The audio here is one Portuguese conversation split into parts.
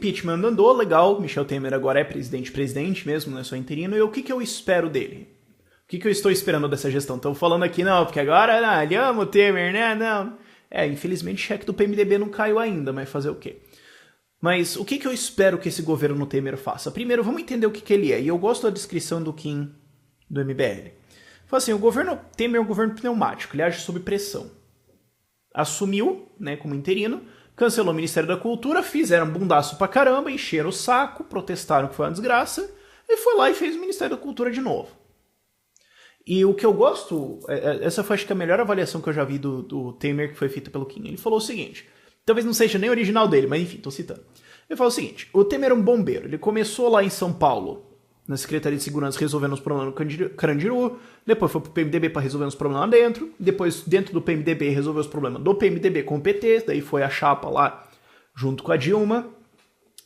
impeachment andou, legal, Michel Temer agora é presidente mesmo, não é só interino, e o que eu espero dele? O que eu estou esperando dessa gestão? Estão falando aqui, não, porque agora, não, ele ama o Temer, né, não. Infelizmente o cheque do PMDB não caiu ainda, mas fazer o quê? Mas o que eu espero que esse governo Temer faça? Primeiro, vamos entender o que ele é, e eu gosto da descrição do Kim, do MBL. Fala assim, o governo Temer é um governo pneumático, ele age sob pressão. Assumiu, né, como interino, cancelou o Ministério da Cultura, fizeram bundaço pra caramba, encheram o saco, protestaram que foi uma desgraça, e foi lá e fez o Ministério da Cultura de novo. E o que eu gosto, essa foi acho que a melhor avaliação que eu já vi do Temer, que foi feita pelo Kim. Ele falou o seguinte, talvez não seja nem original dele, mas enfim, tô citando. Ele falou o seguinte, o Temer é um bombeiro, ele começou lá em São Paulo, na Secretaria de Segurança, resolvendo os problemas no Carandiru, depois foi pro PMDB para resolver os problemas lá dentro, depois dentro do PMDB resolveu os problemas do PMDB com o PT, daí foi a chapa lá junto com a Dilma,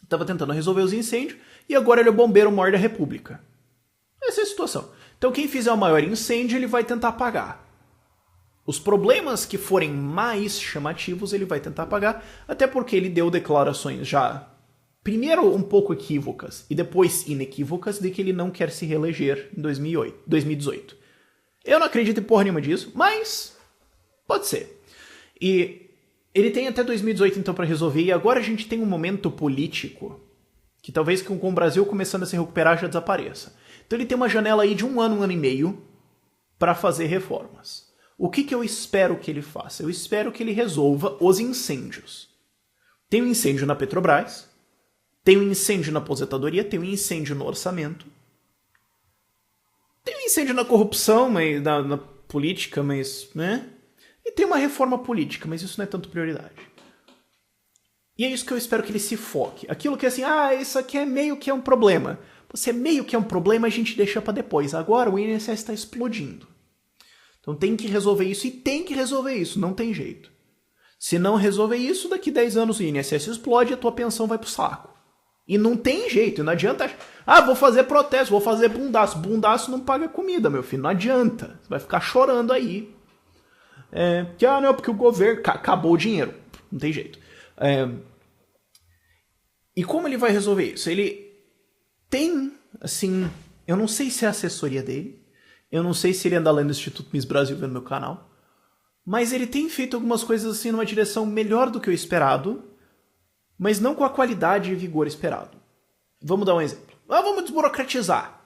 tava tentando resolver os incêndios, e agora ele é o bombeiro maior da República. Essa é a situação. Então quem fizer o maior incêndio, ele vai tentar apagar. Os problemas que forem mais chamativos, ele vai tentar apagar, até porque ele deu declarações já... Primeiro, um pouco equívocas, e depois inequívocas, de que ele não quer se reeleger em 2018. Eu não acredito em porra nenhuma disso, mas pode ser. E ele tem até 2018, então, para resolver, e agora a gente tem um momento político que talvez com o Brasil começando a se recuperar já desapareça. Então ele tem uma janela aí de um ano e meio, para fazer reformas. O que eu espero que ele faça? Eu espero que ele resolva os incêndios. Tem um incêndio na Petrobras... Tem um incêndio na aposentadoria, tem um incêndio no orçamento. Tem um incêndio na corrupção, mas, na política, mas... né? E tem uma reforma política, mas isso não é tanto prioridade. E é isso que eu espero que ele se foque. Aquilo que é assim, isso aqui é meio que é um problema. Você é meio que é um problema, a gente deixa pra depois. Agora o INSS está explodindo. Então tem que resolver isso, e tem que resolver isso, não tem jeito. Se não resolver isso, daqui 10 anos o INSS explode e a tua pensão vai pro saco. E não tem jeito, não adianta... vou fazer protesto, vou fazer bundaço. Bundaço não paga comida, meu filho, não adianta. Você vai ficar chorando aí. Porque o governo... Acabou o dinheiro, não tem jeito. E como ele vai resolver isso? Ele tem, assim... Eu não sei se é a assessoria dele. Eu não sei se ele anda lendo o Instituto Miss Brasil vendo meu canal. Mas ele tem feito algumas coisas assim numa direção melhor do que o esperado... mas não com a qualidade e vigor esperado. Vamos dar um exemplo. Vamos desburocratizar.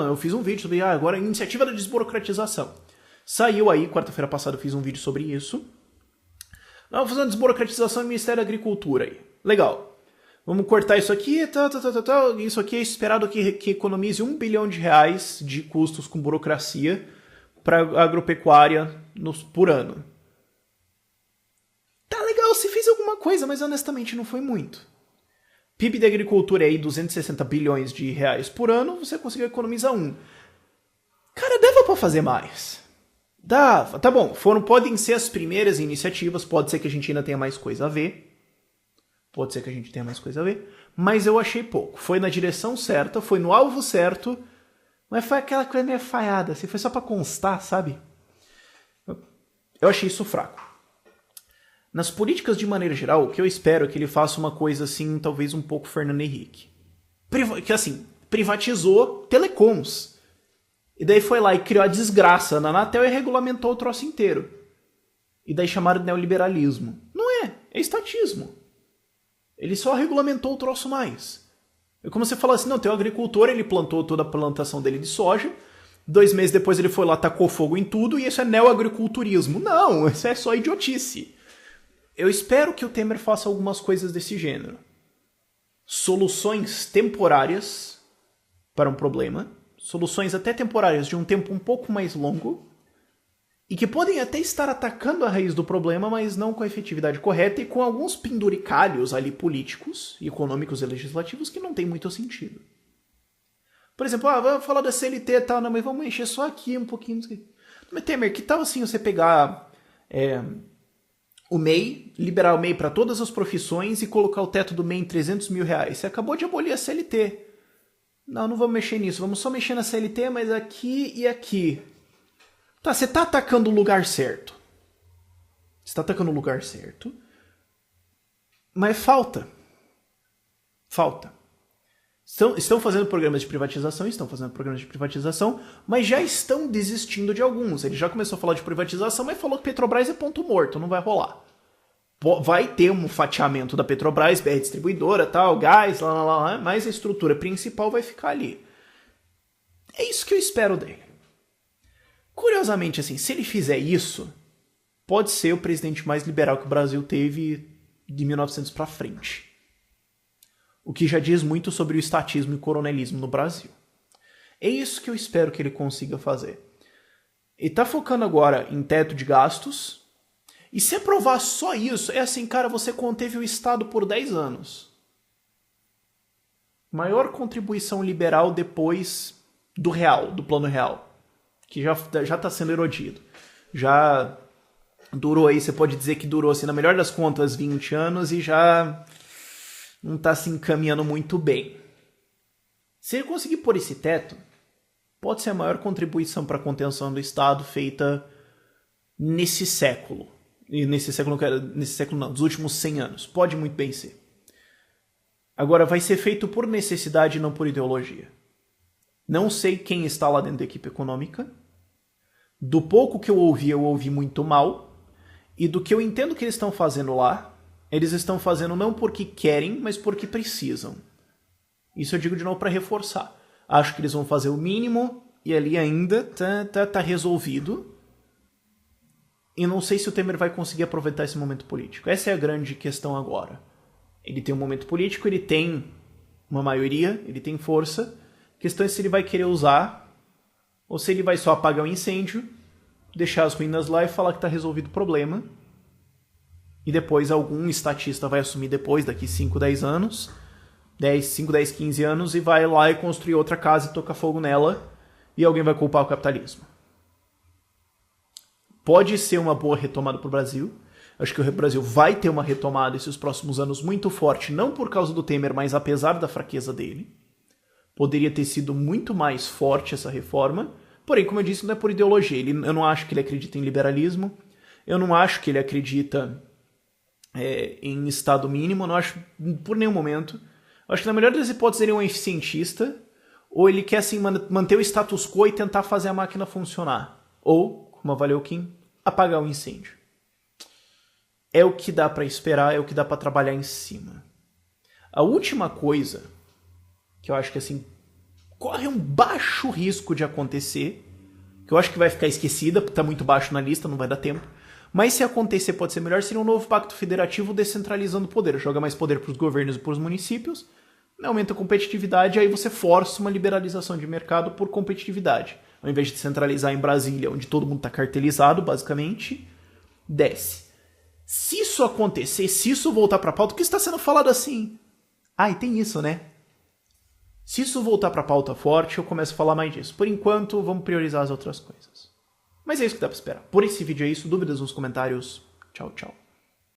Eu fiz um vídeo sobre agora a iniciativa da desburocratização. Saiu aí, quarta-feira passada eu fiz um vídeo sobre isso. Vamos fazer uma desburocratização no Ministério da Agricultura aí. Legal. Vamos cortar isso aqui, Isso aqui é esperado que economize R$1 bilhão de custos com burocracia para agropecuária por ano. Tá legal, se fez alguma coisa, mas honestamente não foi muito. PIB da agricultura é aí 260 bilhões de reais por ano, você conseguiu economizar um. Cara, dava pra fazer mais. Dava. Tá bom, podem ser as primeiras iniciativas, pode ser que a gente ainda tenha mais coisa a ver. Mas eu achei pouco. Foi na direção certa, foi no alvo certo, mas foi aquela coisa meio falhada, assim, foi só pra constar, sabe? Eu achei isso fraco. Nas políticas de maneira geral, o que eu espero é que ele faça uma coisa assim, talvez um pouco Fernando Henrique. Que assim, privatizou telecoms. E daí foi lá e criou a desgraça na Anatel e regulamentou o troço inteiro. E daí chamaram de neoliberalismo. Não é estatismo. Ele só regulamentou o troço mais. É como você fala assim, não, tem um agricultor, ele plantou toda a plantação dele de soja, 2 meses depois ele foi lá, tacou fogo em tudo, e isso é neoagriculturismo. Não, isso é só idiotice. Eu espero que o Temer faça algumas coisas desse gênero. Soluções temporárias para um problema. Soluções até temporárias de um tempo um pouco mais longo. E que podem até estar atacando a raiz do problema, mas não com a efetividade correta e com alguns penduricalhos ali políticos, econômicos e legislativos que não tem muito sentido. Por exemplo, vamos falar da CLT e tal, não, mas vamos encher só aqui um pouquinho. Mas Temer, que tal assim você pegar... o MEI, liberar o MEI para todas as profissões e colocar o teto do MEI em 300 mil reais. Você acabou de abolir a CLT. Não vamos mexer nisso. Vamos só mexer na CLT, mas aqui e aqui. Tá, você tá atacando o lugar certo. Mas falta. Falta. Estão fazendo programas de privatização, mas já estão desistindo de alguns. Ele já começou a falar de privatização, mas falou que Petrobras é ponto morto, não vai rolar. Vai ter um fatiamento da Petrobras, BR Distribuidora, tal, gás, mas a estrutura principal vai ficar ali. É isso que eu espero dele. Curiosamente, assim, se ele fizer isso, pode ser o presidente mais liberal que o Brasil teve de 1900 para frente. O que já diz muito sobre o estatismo e o coronelismo no Brasil. É isso que eu espero que ele consiga fazer. Ele tá focando agora em teto de gastos. E se aprovar só isso, é assim, cara, você conteve o Estado por 10 anos. Maior contribuição liberal depois do real, do plano real. Que já tá sendo erodido. Já durou aí, você pode dizer que durou, assim, na melhor das contas, 20 anos e já não tá se encaminhando muito bem. Se ele conseguir pôr esse teto, pode ser a maior contribuição para a contenção do Estado feita nesse século. E nesse século não, dos últimos 100 anos. Pode muito bem ser. Agora, vai ser feito por necessidade e não por ideologia. Não sei quem está lá dentro da equipe econômica. Do pouco que eu ouvi muito mal. E do que eu entendo que eles estão fazendo lá, eles estão fazendo não porque querem, mas porque precisam. Isso eu digo de novo para reforçar. Acho que eles vão fazer o mínimo e ali ainda tá resolvido. E não sei se o Temer vai conseguir aproveitar esse momento político. Essa é a grande questão agora. Ele tem um momento político, ele tem uma maioria, ele tem força. A questão é se ele vai querer usar ou se ele vai só apagar o incêndio, deixar as ruínas lá e falar que tá resolvido o problema. E depois algum estatista vai assumir depois, daqui 5, 10 anos, 5, 10, 15 anos, e vai lá e construir outra casa e tocar fogo nela, e alguém vai culpar o capitalismo. Pode ser uma boa retomada para o Brasil. Acho que o Brasil vai ter uma retomada esses próximos anos muito forte, não por causa do Temer, mas apesar da fraqueza dele. Poderia ter sido muito mais forte essa reforma, porém, como eu disse, não é por ideologia. Eu não acho que ele acredita em liberalismo, eu não acho que ele acredita em Estado mínimo, não acho por nenhum momento. Eu acho que na melhor das hipóteses ele é um eficientista, ou ele quer assim, manter o status quo e tentar fazer a máquina funcionar. Ou, como avaliou Kim, apagar o incêndio. É o que dá para esperar, é o que dá para trabalhar em cima. A última coisa que eu acho que assim corre um baixo risco de acontecer, que eu acho que vai ficar esquecida, porque tá muito baixo na lista, não vai dar tempo. Mas se acontecer pode ser melhor, seria um novo pacto federativo descentralizando o poder. Joga mais poder para os governos e para os municípios, aumenta a competitividade, aí você força uma liberalização de mercado por competitividade. Ao invés de centralizar em Brasília, onde todo mundo está cartelizado, basicamente, desce. Se isso acontecer, se isso voltar para a pauta, o que está sendo falado assim? E tem isso, né? Se isso voltar para a pauta forte, eu começo a falar mais disso. Por enquanto, vamos priorizar as outras coisas. Mas é isso que dá para esperar. Por esse vídeo é isso. Dúvidas nos comentários. Tchau, tchau.